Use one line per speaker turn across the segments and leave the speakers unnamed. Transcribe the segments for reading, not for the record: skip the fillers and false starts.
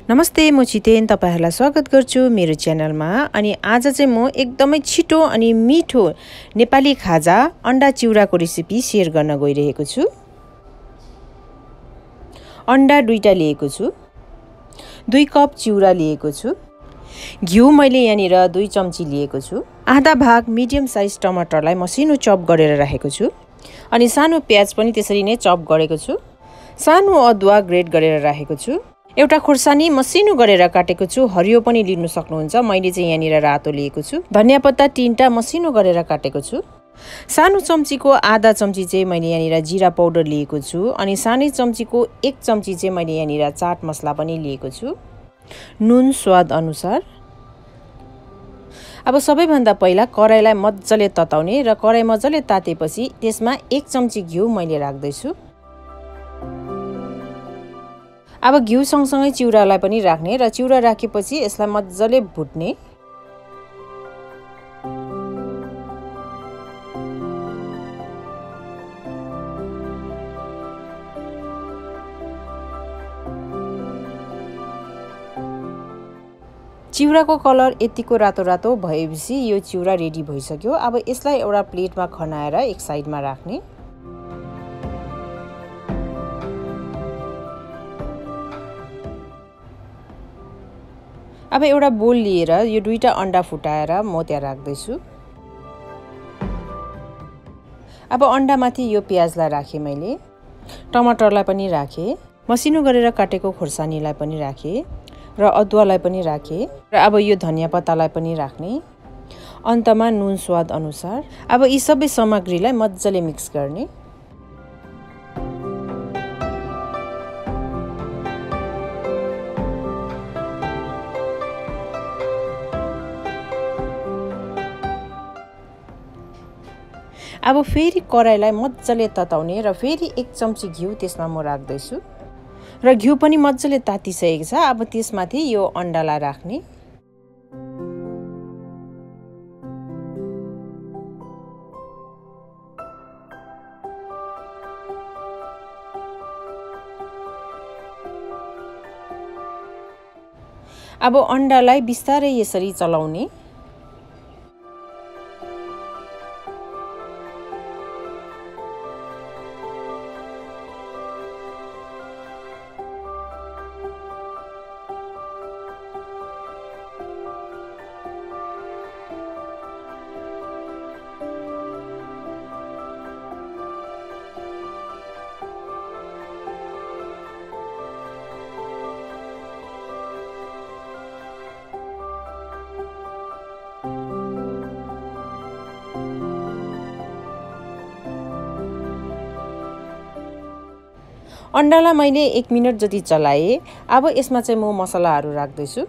नमस्ते, म छितेन तपाईहरुलाई स्वागत गर्छु मेरो च्यानलमा। अनि आज चाहिँ म एकदमै छिटो अनि मिठो नेपाली खाजा अन्डा चिउराको रेसिपी शेयर गर्न गइरहेको छु। अन्डा दुईटा लिएको छु, 2 कप चिउरा लिएको छु, घिउ मैले यहाँनिर 2 चम्ची लिएको छु, आधा भाग मिडियम साइज टमाटरलाई मसिनो चप गरेर राखेको छु, अनि सानो प्याज पनि त्यसरी नै चप गरेको छु, सानो अदुवा ग्रेट गरेर राखेको छु, एउटा खुर्सानी मसिनो गरेर काटेको छु, हरियो पनि लिनु सक्नुहुन्छ, मैले चाहिँ यहाँनिर रातो लिएको छु, धनिया पत्ता 3टा मसिनो गरेर काटेको छु, सानो चम्चीको आधा चम्ची चाहिँ मैले यहाँनिर जिरा पाउडर लिएको छु, अनि सानै चम्चीको 1 चम्ची चाहिँ मैले यहाँनिर चाट मसला पनि लिएको छु, नुन स्वाद अनुसार। अब सबैभन्दा पहिला कराईलाई मज्जाले तताउने र कराई मज्जाले तातेपछि त्यसमा 1 चम्ची घिउ मैले राख्दै छु। अब घिउ सँगसँगै चिउरालाई पनि राख्ने र चिउरा राखेपछि यसलाई मज्जाले भुट्ने। चिउराको कलर यतिको रातो रातो भएपछि यो चिउरा रेडी भइसक्यो। अब यसलाई एउटा प्लेटमा खनाएर एक साइडमा राख्ने। अब एउटा बोल लिएर यो 2टा अन्डा फुटाएर म त्यहाँ राख्दै छु। अब अन्डामाथि यो प्याजलाई राखेँ, मैले टमाटरलाई पनि राखेँ, मसिनो गरेर काटेको खुर्सानीलाई पनि राखेँ र अदुवालाई पनि राखेँ र अब यो धनिया पत्तालाई पनि राख्ने। अन्तमा नुन स्वाद अनुसार। अब यी सबै सामग्रीलाई मज्जाले मिक्स गर्ने। अब फेरि कराईलाई मज्जाले तताउने र फेरि 1 चम्ची घिउ त्यसमा म राख्दैछु र घिउ पनि मज्जाले तातिसकेको छ। अब त्यसमाथि यो अन्डालाई राख्ने। अब अन्डालाई बिस्तारै यसरी चलाउने। अन्डालाई मैले 1 मिनट जति चलाएँ। अब यसमा चाहिँ म मसलाहरू राख्दैछु।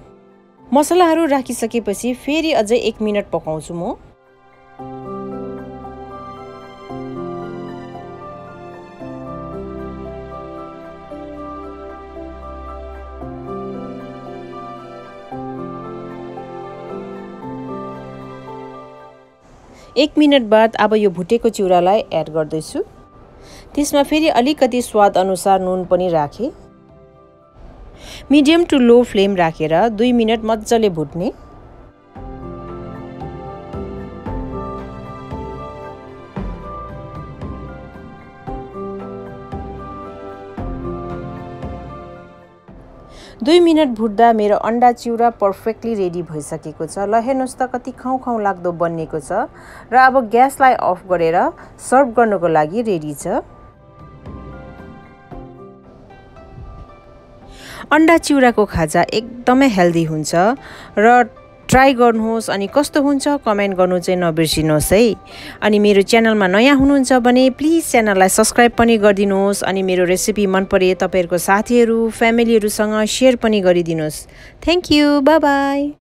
मसलाहरू राखिसकेपछि फेरि अझै 1 मिनट पकाउँछु म। एक मिनट बाद अब यो भुटेको चिउरालाई एड गर्दैछु। त्यसमा फेरि अलिकति स्वाद अनुसार नुन पनि राखेँ। मिडियम टु लो फ्लेम राखेर 2 मिनट मज्जाले भुट्ने। दुई मिनट भुट्दा मेरो अन्डा चिउरा पर्फेक्टली रेडी भइसकेको छ। ल हेर्नुहोस् त कति खाउँ खाउँ लाग्दो बनिएको छ र अब ग्यासलाई अफ गरेर सर्भ गर्नको लागि रेडी छ। अन्डा चिउराको खाजा एकदमै हेल्दी हुन्छ र ट्राई गर्नुहोस् अनि कस्तो हुन्छ कमेन्ट गर्नु चाहिँ नबिर्सिनुहोस् है। अनि मेरो च्यानलमा नयाँ हुनुहुन्छ भने प्लिज च्यानललाई सब्स्क्राइब पनि गरिदिनुहोस् अनि मेरो रेसिपी मन परे तपाईहरुको साथीहरु फ्यामिलीहरुसँग शेयर पनि गरिदिनुहोस्। Thank you, bye bye.